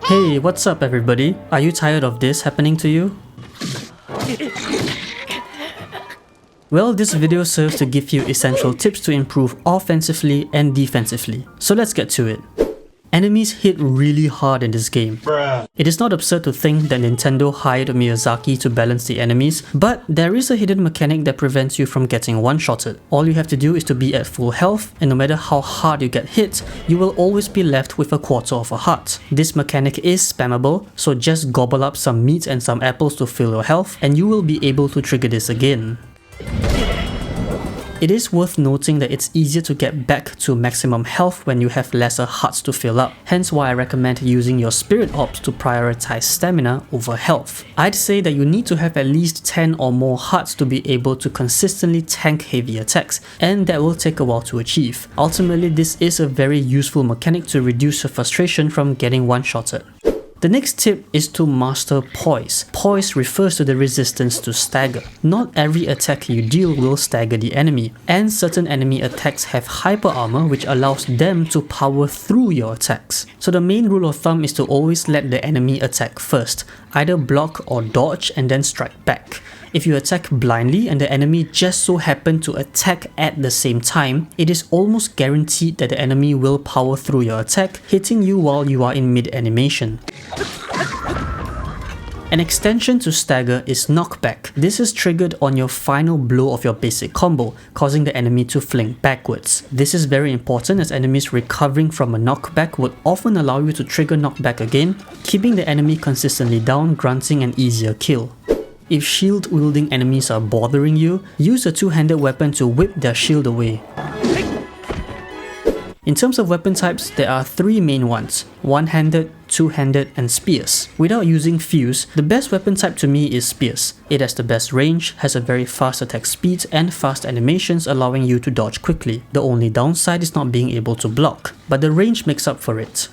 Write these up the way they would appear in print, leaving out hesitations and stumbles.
Hey, what's up everybody? Are you tired of this happening to you? Well, this video serves to give you essential tips to improve offensively and defensively. So let's get to it. Enemies hit really hard in this game. It is not absurd to think that Nintendo hired Miyazaki to balance the enemies, but there is a hidden mechanic that prevents you from getting one-shotted. All you have to do is to be at full health, and no matter how hard you get hit, you will always be left with a quarter of a heart. This mechanic is spammable, so just gobble up some meat and some apples to fill your health, and you will be able to trigger this again. It is worth noting that it's easier to get back to maximum health when you have lesser hearts to fill up, hence why I recommend using your spirit orbs to prioritize stamina over health. I'd say that you need to have at least 10 or more hearts to be able to consistently tank heavy attacks, and that will take a while to achieve. Ultimately, this is a very useful mechanic to reduce your frustration from getting one-shotted. The next tip is to master poise. Poise refers to the resistance to stagger. Not every attack you deal will stagger the enemy, and certain enemy attacks have hyper armor which allows them to power through your attacks. So the main rule of thumb is to always let the enemy attack first, either block or dodge and then strike back. If you attack blindly and the enemy just so happen to attack at the same time, it is almost guaranteed that the enemy will power through your attack, hitting you while you are in mid-animation. An extension to stagger is knockback. This is triggered on your final blow of your basic combo, causing the enemy to fling backwards. This is very important as enemies recovering from a knockback would often allow you to trigger knockback again, keeping the enemy consistently down, granting an easier kill. If shield-wielding enemies are bothering you, use a two-handed weapon to whip their shield away. In terms of weapon types, there are three main ones: one-handed, two-handed, and spears. Without using fuse, the best weapon type to me is spears. It has the best range, has a very fast attack speed, and fast animations allowing you to dodge quickly. The only downside is not being able to block, but the range makes up for it.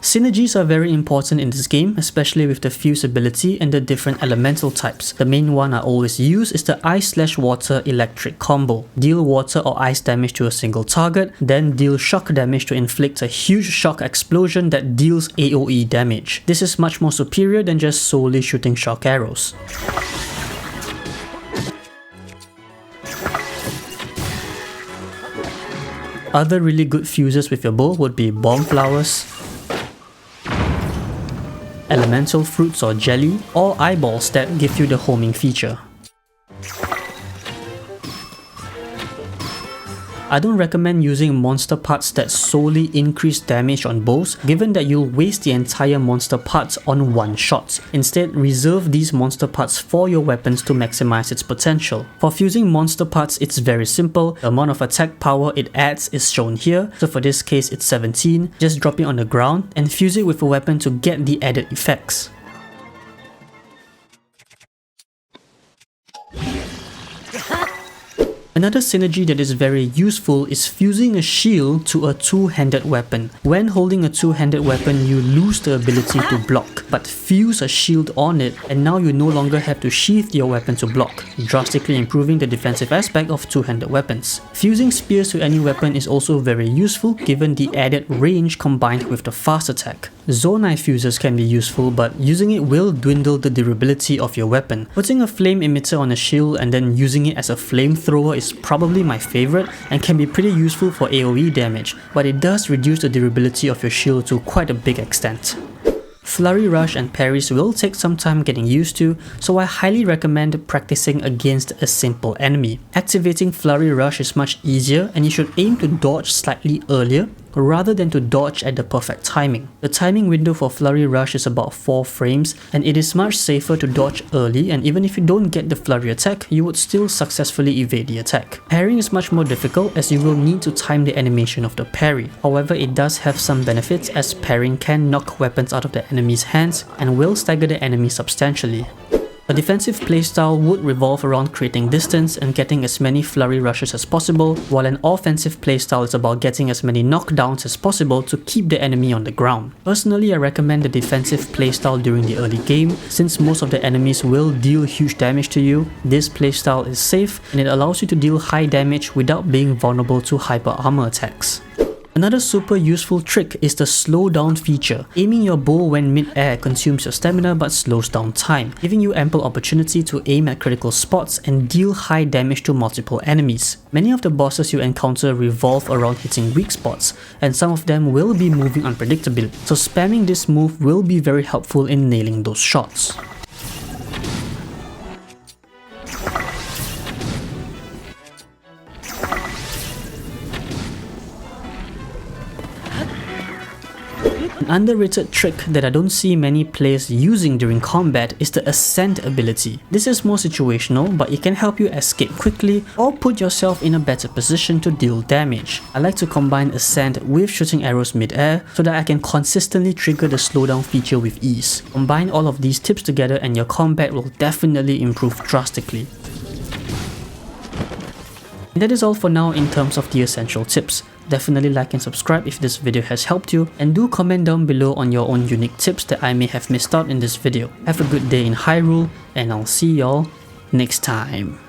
Synergies are very important in this game, especially with the fuse ability and the different elemental types. The main one I always use is the ice/water electric combo. Deal water or ice damage to a single target, then deal shock damage to inflict a huge shock explosion that deals AoE damage. This is much more superior than just solely shooting shock arrows. Other really good fuses with your bow would be bomb flowers, elemental fruits or jelly, or eyeballs that give you the homing feature. I don't recommend using monster parts that solely increase damage on bows, given that you'll waste the entire monster parts on one shot. Instead, reserve these monster parts for your weapons to maximize its potential. For fusing monster parts, it's very simple. The amount of attack power it adds is shown here, so for this case it's 17. Just drop it on the ground and fuse it with a weapon to get the added effects. Another synergy that is very useful is fusing a shield to a two-handed weapon. When holding a two-handed weapon, you lose the ability to block, but fuse a shield on it and now you no longer have to sheath your weapon to block, drastically improving the defensive aspect of two-handed weapons. Fusing spears to any weapon is also very useful given the added range combined with the fast attack. Zonai fuses can be useful, but using it will dwindle the durability of your weapon. Putting a flame emitter on a shield and then using it as a flamethrower is probably my favorite and can be pretty useful for AoE damage, but it does reduce the durability of your shield to quite a big extent. Flurry Rush and parries will take some time getting used to, so I highly recommend practicing against a simple enemy. Activating Flurry Rush is much easier and you should aim to dodge slightly earlier rather than to dodge at the perfect timing. The timing window for Flurry Rush is about 4 frames and it is much safer to dodge early, and even if you don't get the flurry attack, you would still successfully evade the attack. Parrying is much more difficult as you will need to time the animation of the parry. However, it does have some benefits as parrying can knock weapons out of the enemy's hands and will stagger the enemy substantially. A defensive playstyle would revolve around creating distance and getting as many flurry rushes as possible, while an offensive playstyle is about getting as many knockdowns as possible to keep the enemy on the ground. Personally, I recommend the defensive playstyle during the early game, since most of the enemies will deal huge damage to you. This playstyle is safe and it allows you to deal high damage without being vulnerable to hyper armor attacks. Another super useful trick is the slow down feature. Aiming your bow when mid-air consumes your stamina but slows down time, giving you ample opportunity to aim at critical spots and deal high damage to multiple enemies. Many of the bosses you encounter revolve around hitting weak spots, and some of them will be moving unpredictably, so spamming this move will be very helpful in nailing those shots. An underrated trick that I don't see many players using during combat is the ascent ability. This is more situational, but it can help you escape quickly or put yourself in a better position to deal damage. I like to combine ascent with shooting arrows mid-air so that I can consistently trigger the slowdown feature with ease. Combine all of these tips together and your combat will definitely improve drastically. And that is all for now in terms of the essential tips. Definitely like and subscribe if this video has helped you, and do comment down below on your own unique tips that I may have missed out in this video. Have a good day in Hyrule, and I'll see y'all next time.